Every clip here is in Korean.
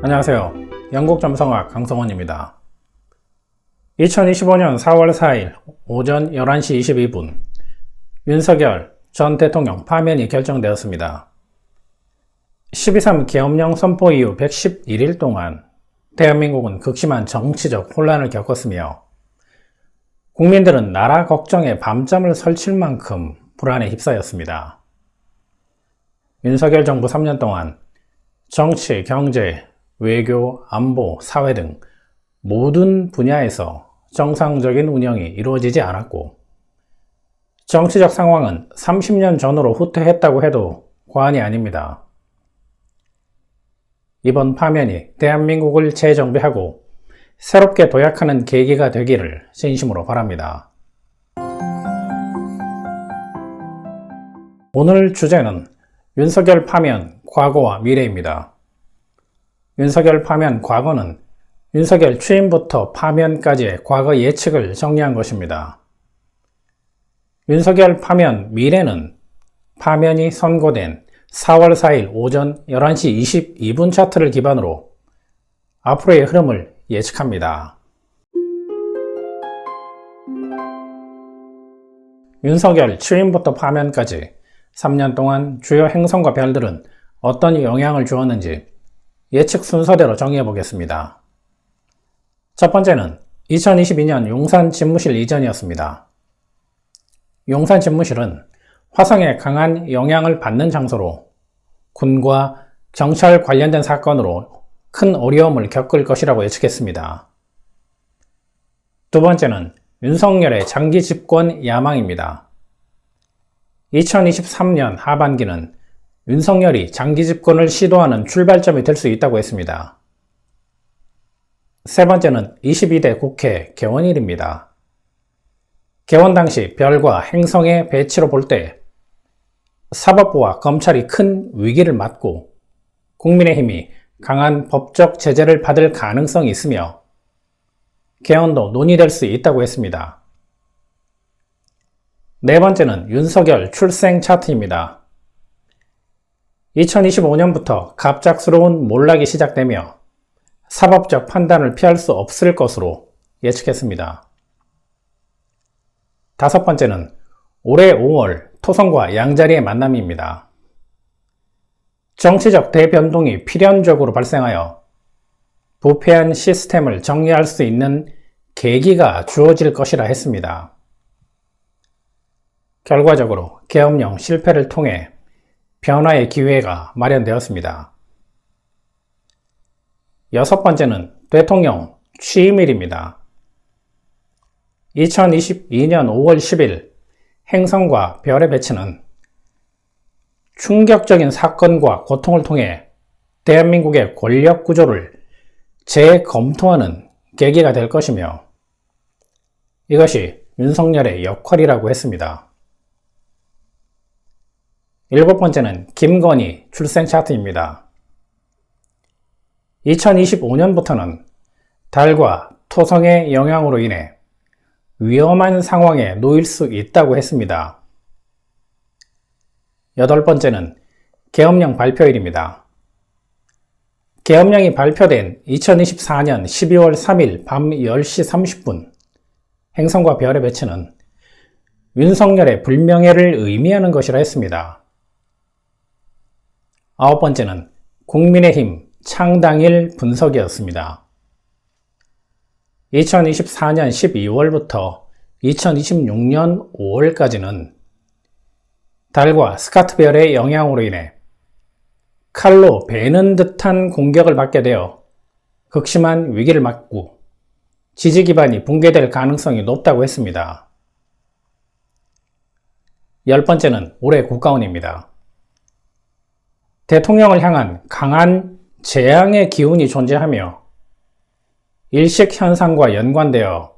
안녕하세요. 영국점성학 강성원입니다. 2025년 4월 4일 오전 11시 22분 윤석열 전 대통령 파면이 결정되었습니다. 12.3 계엄령 선포 이후 111일 동안 대한민국은 극심한 정치적 혼란을 겪었으며 국민들은 나라 걱정에 밤잠을 설칠 만큼 불안에 휩싸였습니다. 윤석열 정부 3년 동안 정치, 경제, 외교, 안보, 사회 등 모든 분야에서 정상적인 운영이 이루어지지 않았고 정치적 상황은 30년 전으로 후퇴했다고 해도 과언이 아닙니다. 이번 파면이 대한민국을 재정비하고 새롭게 도약하는 계기가 되기를 진심으로 바랍니다. 오늘 주제는 윤석열 파면 과거와 미래입니다. 윤석열 파면 과거는 윤석열 취임부터 파면까지의 과거 예측을 정리한 것입니다. 윤석열 파면 미래는 파면이 선고된 4월 4일 오전 11시 22분 차트를 기반으로 앞으로의 흐름을 예측합니다. 윤석열 취임부터 파면까지 3년 동안 주요 행성과 별들은 어떤 영향을 주었는지 예측 순서대로 정리해 보겠습니다. 첫 번째는 2022년 용산 집무실 이전이었습니다. 용산 집무실은 화성에 강한 영향을 받는 장소로 군과 경찰 관련된 사건으로 큰 어려움을 겪을 것이라고 예측했습니다. 두 번째는 윤석열의 장기 집권 야망입니다. 2023년 하반기는 윤석열이 장기 집권을 시도하는 출발점이 될 수 있다고 했습니다. 세 번째는 22대 국회 개원일입니다. 개원 당시 별과 행성의 배치로 볼 때 사법부와 검찰이 큰 위기를 맞고 국민의힘이 강한 법적 제재를 받을 가능성이 있으며 개헌도 논의될 수 있다고 했습니다. 네 번째는 윤석열 출생 차트입니다. 2025년부터 갑작스러운 몰락이 시작되며 사법적 판단을 피할 수 없을 것으로 예측했습니다. 다섯 번째는 올해 5월 토성과 양자리의 만남입니다. 정치적 대변동이 필연적으로 발생하여 부패한 시스템을 정리할 수 있는 계기가 주어질 것이라 했습니다. 결과적으로 계엄령 실패를 통해 변화의 기회가 마련되었습니다. 여섯 번째는 대통령 취임일입니다. 2022년 5월 10일 행성과 별의 배치는 충격적인 사건과 고통을 통해 대한민국의 권력 구조를 재검토하는 계기가 될 것이며 이것이 윤석열의 역할이라고 했습니다. 일곱 번째는 김건희 출생 차트입니다. 2025년부터는 달과 토성의 영향으로 인해 위험한 상황에 놓일 수 있다고 했습니다. 여덟 번째는 계엄령 발표일입니다. 계엄령이 발표된 2024년 12월 3일 밤 10시 30분 행성과 별의 배치는 윤석열의 불명예를 의미하는 것이라 했습니다. 아홉 번째는 국민의힘 창당일 분석이었습니다. 2024년 12월부터 2026년 5월까지는 달과 스카트별의 영향으로 인해 칼로 베는 듯한 공격을 받게 되어 극심한 위기를 맞고 지지 기반이 붕괴될 가능성이 높다고 했습니다. 열 번째는 올해 국가운입니다. 대통령을 향한 강한 재앙의 기운이 존재하며 일식현상과 연관되어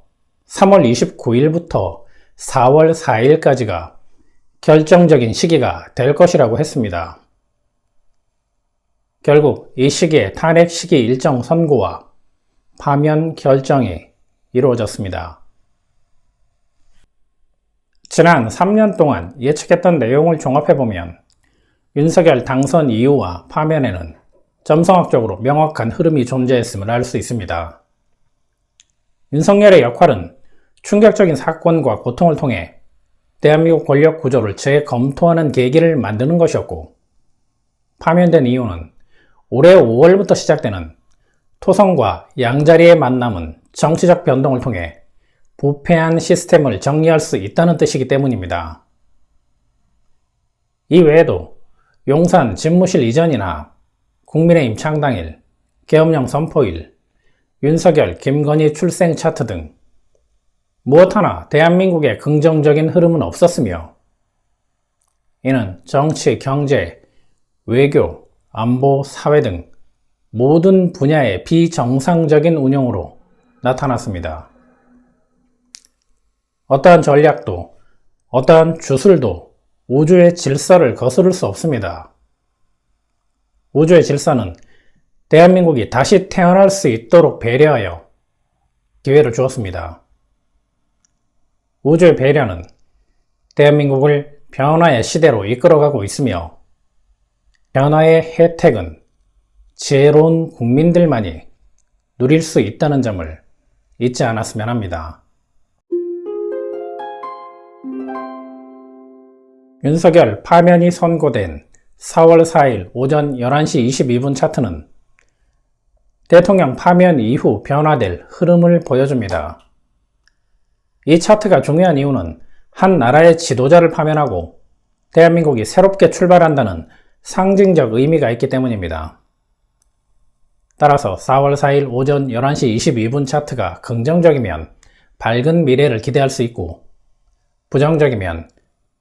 3월 29일부터 4월 4일까지가 결정적인 시기가 될 것이라고 했습니다. 결국 이 시기에 탄핵 시기 일정 선고와 파면 결정이 이루어졌습니다. 지난 3년 동안 예측했던 내용을 종합해보면 윤석열 당선 이유와 파면에는 점성학적으로 명확한 흐름이 존재했음을 알 수 있습니다. 윤석열의 역할은 충격적인 사건과 고통을 통해 대한민국 권력 구조를 재검토하는 계기를 만드는 것이었고, 파면된 이유는 올해 5월부터 시작되는 토성과 양자리의 만남은 정치적 변동을 통해 부패한 시스템을 정리할 수 있다는 뜻이기 때문입니다. 이 외에도 용산 집무실 이전이나 국민의힘 창당일, 계엄령 선포일, 윤석열, 김건희 출생 차트 등 무엇 하나 대한민국의 긍정적인 흐름은 없었으며, 이는 정치, 경제, 외교, 안보, 사회 등 모든 분야의 비정상적인 운영으로 나타났습니다. 어떠한 전략도, 어떠한 주술도 우주의 질서를 거스를 수 없습니다. 우주의 질서는 대한민국이 다시 태어날 수 있도록 배려하여 기회를 주었습니다. 우주의 배려는 대한민국을 변화의 시대로 이끌어가고 있으며, 변화의 혜택은 지혜로운 국민들만이 누릴 수 있다는 점을 잊지 않았으면 합니다. 윤석열 파면이 선고된 4월 4일 오전 11시 22분 차트는 대통령 파면 이후 변화될 흐름을 보여줍니다. 이 차트가 중요한 이유는 한 나라의 지도자를 파면하고 대한민국이 새롭게 출발한다는 상징적 의미가 있기 때문입니다. 따라서 4월 4일 오전 11시 22분 차트가 긍정적이면 밝은 미래를 기대할 수 있고, 부정적이면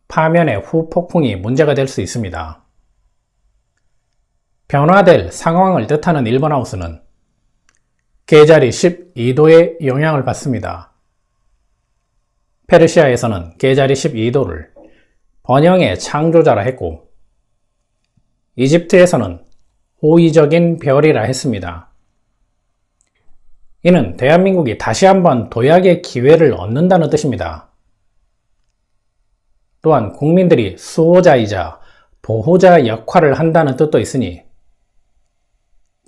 파면의 후폭풍이 문제가 될 수 있습니다. 변화될 상황을 뜻하는 1번 하우스는 계자리 12도의 영향을 받습니다. 페르시아에서는 계자리 12도를 번영의 창조자라 했고, 이집트에서는 호의적인 별이라 했습니다. 이는 대한민국이 다시 한번 도약의 기회를 얻는다는 뜻입니다. 또한 국민들이 수호자이자 보호자 역할을 한다는 뜻도 있으니,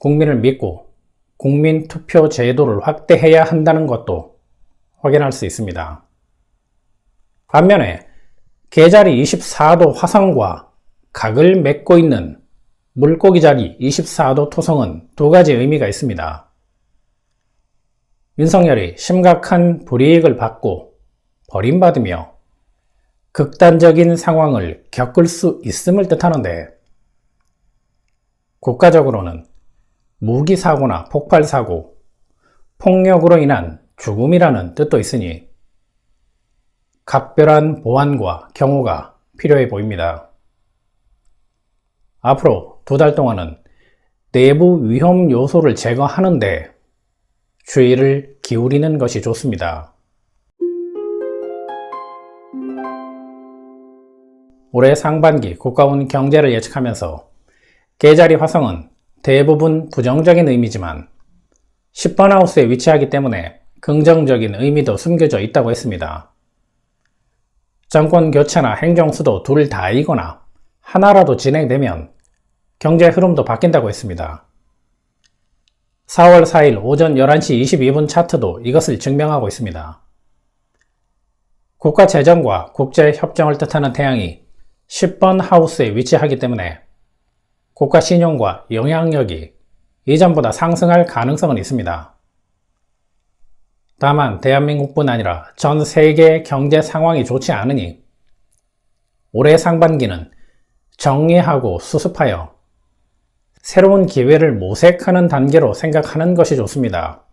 국민을 믿고 국민 투표 제도를 확대해야 한다는 것도 확인할 수 있습니다. 반면에 계자리 24도 화성과 각을 맺고 있는 물고기 자리 24도 토성은 두 가지 의미가 있습니다. 윤석열이 심각한 불이익을 받고 버림받으며 극단적인 상황을 겪을 수 있음을 뜻하는데, 국가적으로는 무기사고나 폭발사고, 폭력으로 인한 죽음이라는 뜻도 있으니 각별한 보완과 경호가 필요해 보입니다. 앞으로 2달 동안은 내부 위험 요소를 제거하는데 주의를 기울이는 것이 좋습니다. 올해 상반기 고가운 경제를 예측하면서 계자리 화성은 대부분 부정적인 의미지만 10번 하우스에 위치하기 때문에 긍정적인 의미도 숨겨져 있다고 했습니다. 정권 교체나 행정수도 둘 다이거나 하나라도 진행되면 경제 흐름도 바뀐다고 했습니다. 4월 4일 오전 11시 22분 차트도 이것을 증명하고 있습니다. 국가재정과 국제협정을 뜻하는 태양이 10번 하우스에 위치하기 때문에 국가 신용과 영향력이 이전보다 상승할 가능성은 있습니다. 다만 대한민국뿐 아니라 전 세계의 경제 상황이 좋지 않으니 올해 상반기는 정리하고 수습하여 새로운 기회를 모색하는 단계로 생각하는 것이 좋습니다.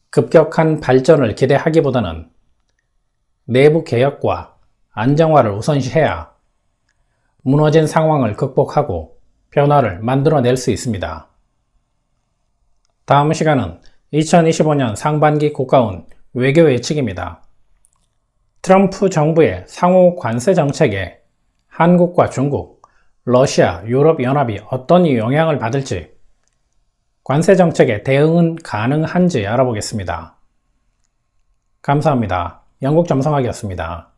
급격한 발전을 기대하기보다는 내부 개혁과 안정화를 우선시해야 무너진 상황을 극복하고 변화를 만들어낼 수 있습니다. 다음 시간은 2025년 상반기 고가운 외교 예측입니다. 트럼프 정부의 상호 관세 정책에 한국과 중국, 러시아, 유럽연합이 어떤 영향을 받을지, 관세 정책에 대응은 가능한지 알아보겠습니다. 감사합니다. 영국점성학이었습니다.